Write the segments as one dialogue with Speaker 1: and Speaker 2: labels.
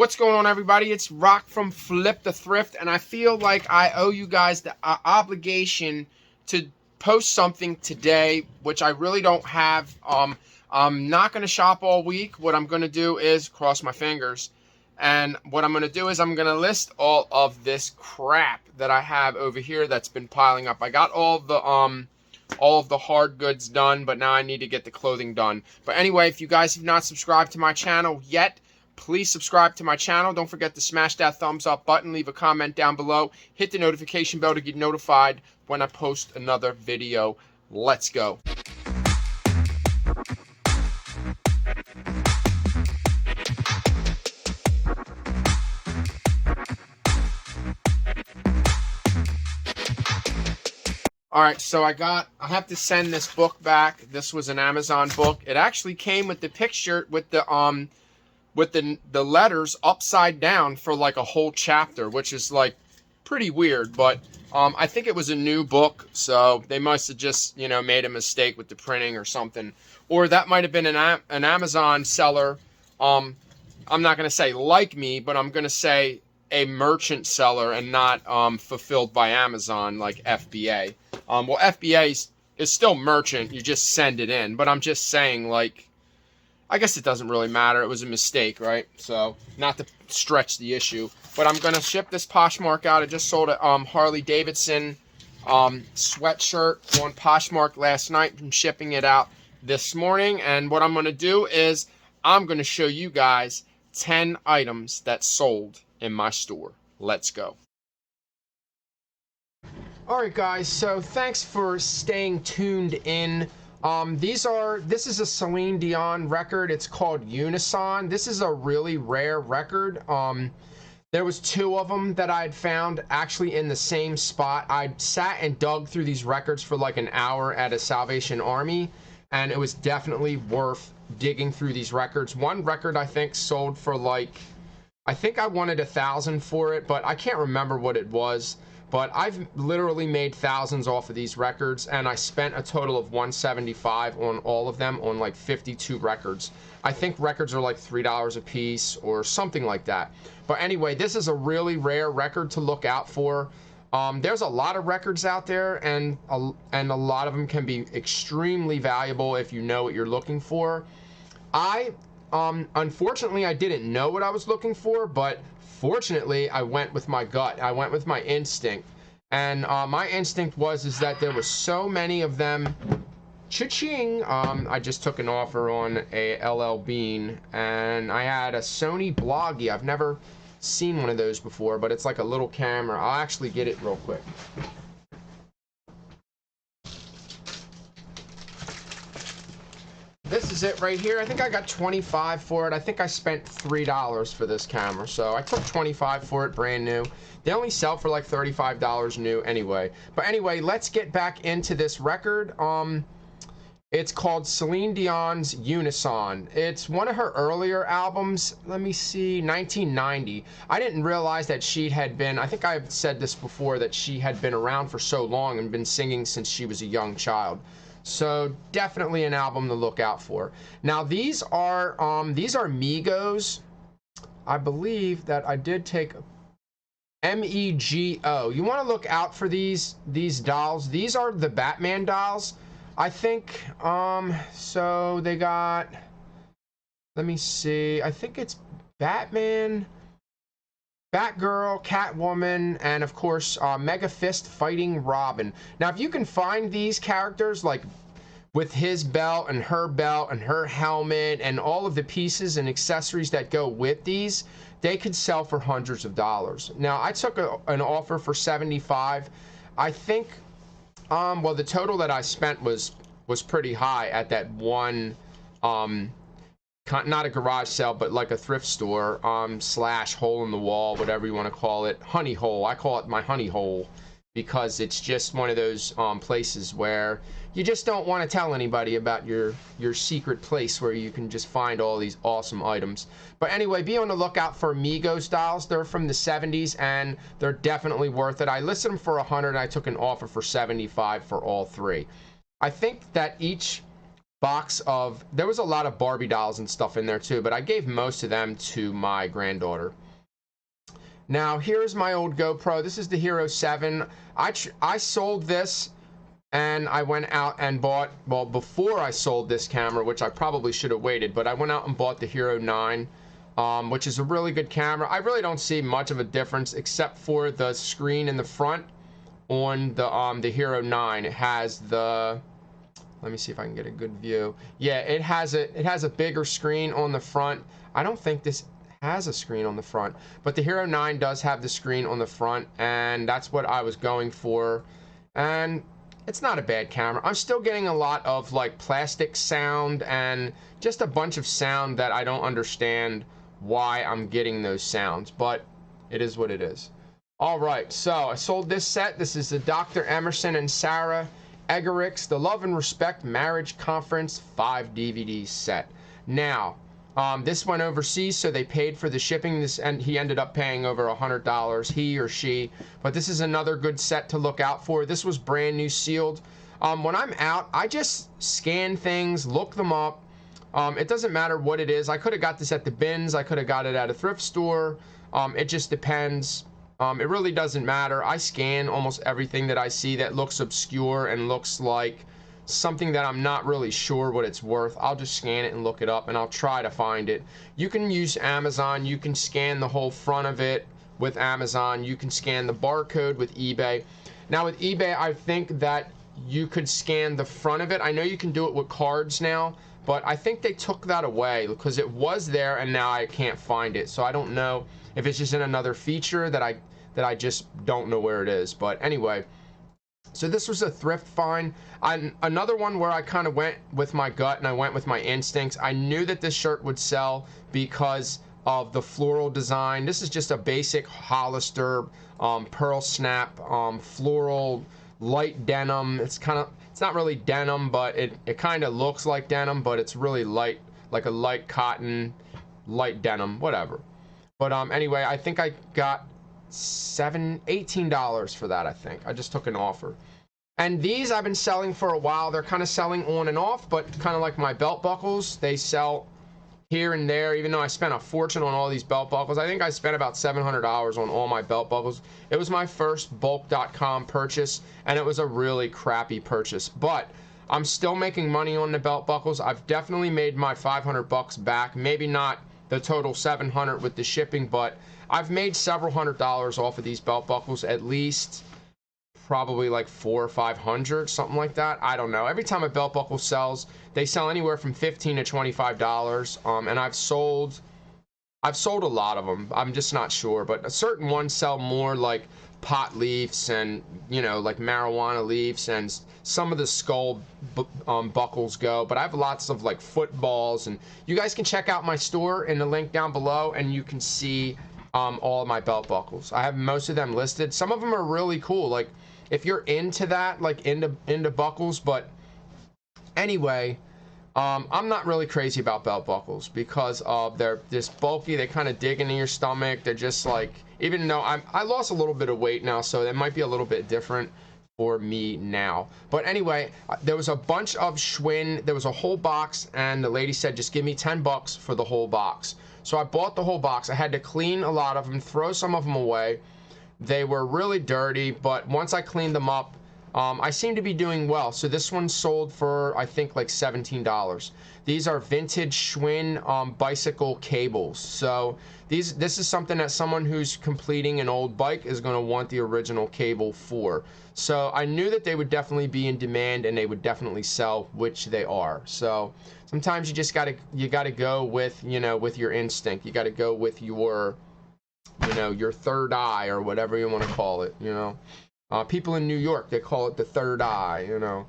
Speaker 1: What's going on, everybody? It's Rock from Flip the Thrift, and I feel like I owe you guys the obligation to post something today, which I really don't have. I'm not going to shop all week. What I'm going to do is cross my fingers, and what I'm going to do is I'm going to list all of this crap that I have over here that's been piling up. I got all of the hard goods done, but now I need to get the clothing done. But anyway, if you guys have not subscribed to my channel yet, please subscribe to my channel. Don't forget to smash that thumbs up button, leave a comment down below, hit the notification bell to get notified when I post another video. Let's go. All right, so I have to send this book back. This was an Amazon book. It actually came with the picture with the letters upside down for like a whole chapter, which is like pretty weird, but I think it was a new book, so they must have just, you know, made a mistake with the printing or something, or that might have been an Amazon seller. I'm not going to say like me, but I'm going to say a merchant seller and not fulfilled by Amazon like FBA. Well, FBA is still merchant, you just send it in, but I'm just saying, like, I guess it doesn't really matter. It was a mistake, right? So, not to stretch the issue. But I'm going to ship this Poshmark out. I just sold a Harley Davidson sweatshirt on Poshmark last night. I'm shipping it out this morning. And what I'm going to do is I'm going to show you guys 10 items that sold in my store. Let's go. Alright guys, so thanks for staying tuned in. This is a Celine Dion record. It's called Unison. This is a really rare record. There was two of them that I had found actually in the same spot. I sat and dug through these records for like an hour at a Salvation Army, and it was definitely worth digging through these records. One record I think sold for like, I think I wanted $1,000 for it, but I can't remember what it was. But I've literally made thousands off of these records, and I spent a total of $175 on all of them, on like 52 records. I think records are like $3 a piece or something like that. But anyway, this is a really rare record to look out for. There's a lot of records out there, and a lot of them can be extremely valuable if you know what you're looking for. Unfortunately, I didn't know what I was looking for, but fortunately, I went with my gut. I went with my instinct. And my instinct was that there was so many of them. Cha-ching! I just took an offer on a LL Bean, and I had a Sony Bloggy. I've never seen one of those before, but it's like a little camera. I'll actually get it real quick. This is it right here. I think I got $25 for it. I think I spent $3 for this camera, so I took $25 for it, brand new. They only sell for like $35 new anyway. But anyway, let's get back into this record. It's called Celine Dion's Unison. It's one of her earlier albums. Let me see, 1990. I didn't realize that she had been, I think I've said this before, that she had been around for so long and been singing since she was a young child. So definitely an album to look out for. Now these are Migos. I believe that I did take MEGO. You want to look out for these dolls. These are the Batman dolls, I think. So they got, let me see, I think it's Batman, Batgirl, Catwoman, and of course Mega Fist fighting Robin. Now if you can find these characters, like with his belt and her helmet and all of the pieces and accessories that go with these, they could sell for hundreds of dollars. Now I took an offer for $75. I think well, the total that I spent was pretty high at that one not a garage sale, but like a thrift store slash hole in the wall, whatever you want to call it. Honey hole. I call it my honey hole because it's just one of those places where you just don't want to tell anybody about your secret place where you can just find all these awesome items. But anyway, be on the lookout for Migos dolls. They're from the 70s and they're definitely worth it. I listed them for $100 and I took an offer for $75 for all three. I think that each box of, there was a lot of Barbie dolls and stuff in there too, but I gave most of them to my granddaughter. Now here's my old GoPro. This is the Hero 7. I sold this and I went out and bought, well, before I sold this camera, which I probably should have waited, but I went out and bought the Hero 9, which is a really good camera. I really don't see much of a difference except for the screen in the front on the Hero 9. It has the, let me see if I can get a good view. Yeah, it has a bigger screen on the front. I don't think this has a screen on the front, but the Hero 9 does have the screen on the front, and that's what I was going for. And it's not a bad camera. I'm still getting a lot of like plastic sound and just a bunch of sound that I don't understand why I'm getting those sounds, but it is what it is. All right, so I sold this set. This is the Dr. Emerson and Sarah Eggerichs, the Love and Respect Marriage Conference 5 DVD set. Now, this went overseas, so they paid for the shipping. And he ended up paying over $100, he or she. But this is another good set to look out for. This was brand new sealed. When I'm out, I just scan things, look them up. It doesn't matter what it is. I could have got this at the bins. I could have got it at a thrift store. It just depends. It really doesn't matter. I scan almost everything that I see that looks obscure and looks like something that I'm not really sure what it's worth. I'll just scan it and look it up, and I'll try to find it. You can use Amazon. You can scan the whole front of it with Amazon. You can scan the barcode with eBay. Now with eBay, I think that you could scan the front of it. I know you can do it with cards now, but I think they took that away because it was there and now I can't find it. So I don't know if it's just in another feature that I just don't know where it is. But anyway, so this was a thrift find. Another one where I kind of went with my gut and I went with my instincts. I knew that this shirt would sell because of the floral design. This is just a basic Hollister pearl snap floral light denim. It's not really denim, but it kind of looks like denim, but it's really light, like a light cotton, light denim, whatever. But anyway, I think I got $18 for that. I think I just took an offer. And these I've been selling for a while. They're kind of selling on and off, but kind of like my belt buckles, they sell here and there. Even though I spent a fortune on all these belt buckles, I think I spent about $700 on all my belt buckles. It was my first bulk.com purchase, and it was a really crappy purchase, but I'm still making money on the belt buckles. I've definitely made my 500 bucks back. Maybe not the total 700 with the shipping, but I've made several $100s off of these belt buckles, at least probably like 400 or 500, something like that. I don't know. Every time a belt buckle sells, they sell anywhere from $15 to $25. And I've sold a lot of them. I'm just not sure, but certain ones sell more, like pot leaves and, you know, like marijuana leaves, and some of the skull buckles go. But I have lots of like footballs, and you guys can check out my store in the link down below, and you can see all of my belt buckles. I have most of them listed. Some of them are really cool, like if you're into that, like into buckles. But anyway, I'm not really crazy about belt buckles because they're just bulky. They kind of dig into your stomach. They're just like, even though I lost a little bit of weight now, so that might be a little bit different for me now. But anyway, there was a bunch of Schwinn. There was a whole box, and the lady said, just give me 10 bucks for the whole box. So I bought the whole box. I had to clean a lot of them, throw some of them away. They were really dirty, but once I cleaned them up, I seem to be doing well. So this one sold for, I think, like $17. These are vintage Schwinn bicycle cables. So this is something that someone who's completing an old bike is going to want the original cable for. So I knew that they would definitely be in demand and they would definitely sell, which they are. So sometimes you just gotta go with, you know, with your instinct. You gotta go with your, you know, your third eye, or whatever you want to call it, you know. People in New York, they call it the third eye, you know.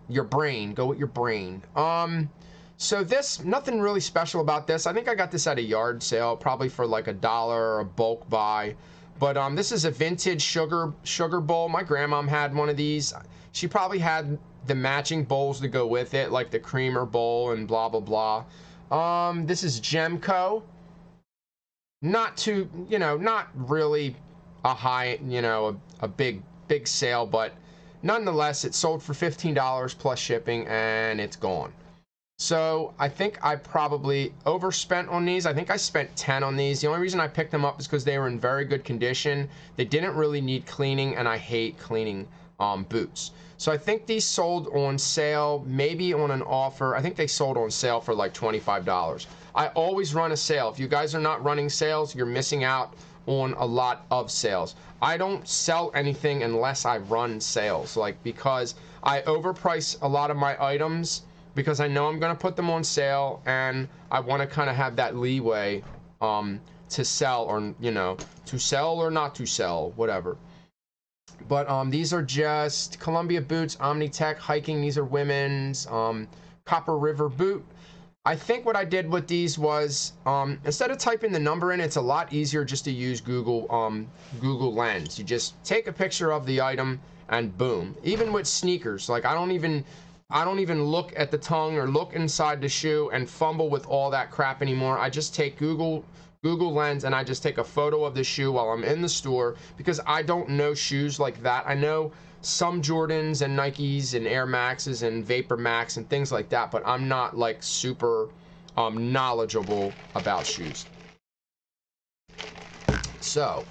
Speaker 1: Your brain, go with your brain. So this, nothing really special about this. I think I got this at a yard sale, probably for like $1 or a bulk buy. But this is a vintage sugar bowl. My grandmom had one of these. She probably had the matching bowls to go with it, like the creamer bowl and blah blah blah. This is Gemco. Not too, you know, not really a high, you know, a big sale, but nonetheless, it sold for $15 plus shipping, and it's gone. So I think I probably overspent on these. I think I spent 10 on these. The only reason I picked them up is because they were in very good condition. They didn't really need cleaning, and I hate cleaning boots. So I think these sold on sale, maybe on an offer. I think they sold on sale for like $25. I always run a sale. If you guys are not running sales, you're missing out on a lot of sales. I don't sell anything unless I run sales, like, because I overprice a lot of my items because I know I'm going to put them on sale, and I want to kind of have that leeway to sell, or, you know, to sell or not to sell, whatever. But these are just Columbia boots, Omnitech hiking. These are women's Copper River boot. I think what I did with these was, instead of typing the number in, it's a lot easier just to use Google Lens. You just take a picture of the item and boom. Even with sneakers, like I don't even look at the tongue or look inside the shoe and fumble with all that crap anymore. I just take Google Lens and I just take a photo of the shoe while I'm in the store, because I don't know shoes like that. I know some Jordans and Nikes and Air Maxes and Vapor Max and things like that, but I'm not like super knowledgeable about shoes. So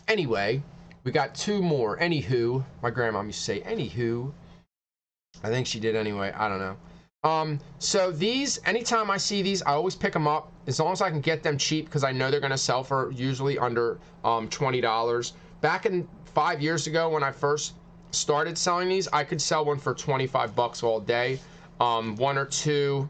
Speaker 1: anyway, we got two more. Anywho, my grandma used to say anywho. I think she did anyway, I don't know. So these, anytime I see these, I always pick them up as long as I can get them cheap, because I know they're going to sell for usually under $20. Back in 5 years ago when I first started selling these, I could sell one for 25 bucks all day. One or two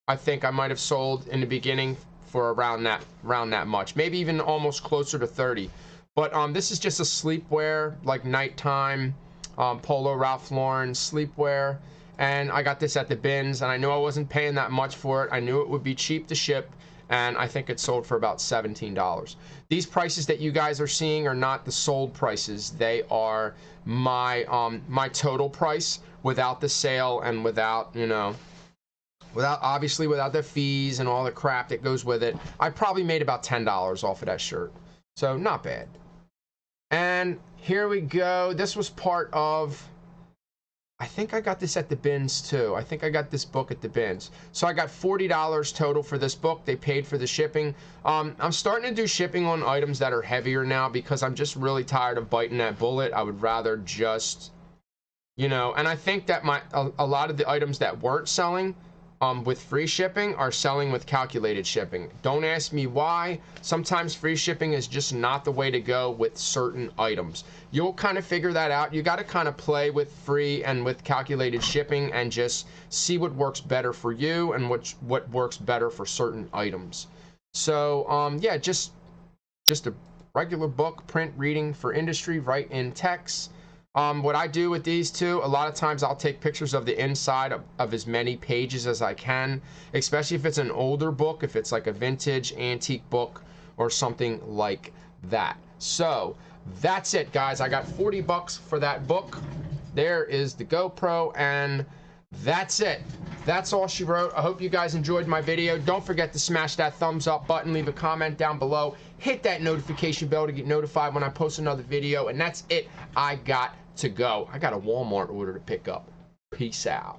Speaker 1: I think I might have sold in the beginning for around that much, maybe even almost closer to 30. But this is just a sleepwear, like nighttime Polo Ralph Lauren sleepwear, and I got this at the bins, and I knew I wasn't paying that much for it. I knew it would be cheap to ship, and I think it sold for about $17. These prices that you guys are seeing are not the sold prices. They are my my total price without the sale and without, you know, obviously without the fees and all the crap that goes with it. I probably made about $10 off of that shirt, so not bad. And here we go. This was part of, I think I got this at the bins too. I think I got this book at the bins. So I got $40 total for this book. They paid for the shipping. I'm starting to do shipping on items that are heavier now because I'm just really tired of biting that bullet. I would rather just, you know, and I think that a lot of the items that weren't selling with free shipping are selling with calculated shipping. Don't ask me why. Sometimes free shipping is just not the way to go with certain items. You'll kind of figure that out. You got to kind of play with free and with calculated shipping and just see what works better for you and what works better for certain items. So yeah, just a regular book, print reading for industry, write in text. What I do with these two, a lot of times I'll take pictures of the inside of as many pages as I can, especially if it's an older book, if it's like a vintage antique book or something like that. So that's it, guys. I got 40 bucks for that book. There is the GoPro, and that's it. That's all she wrote. I hope you guys enjoyed my video. Don't forget to smash that thumbs up button, leave a comment down below, hit that notification bell to get notified when I post another video, and that's it. I got to go. I got a Walmart order to pick up. Peace out.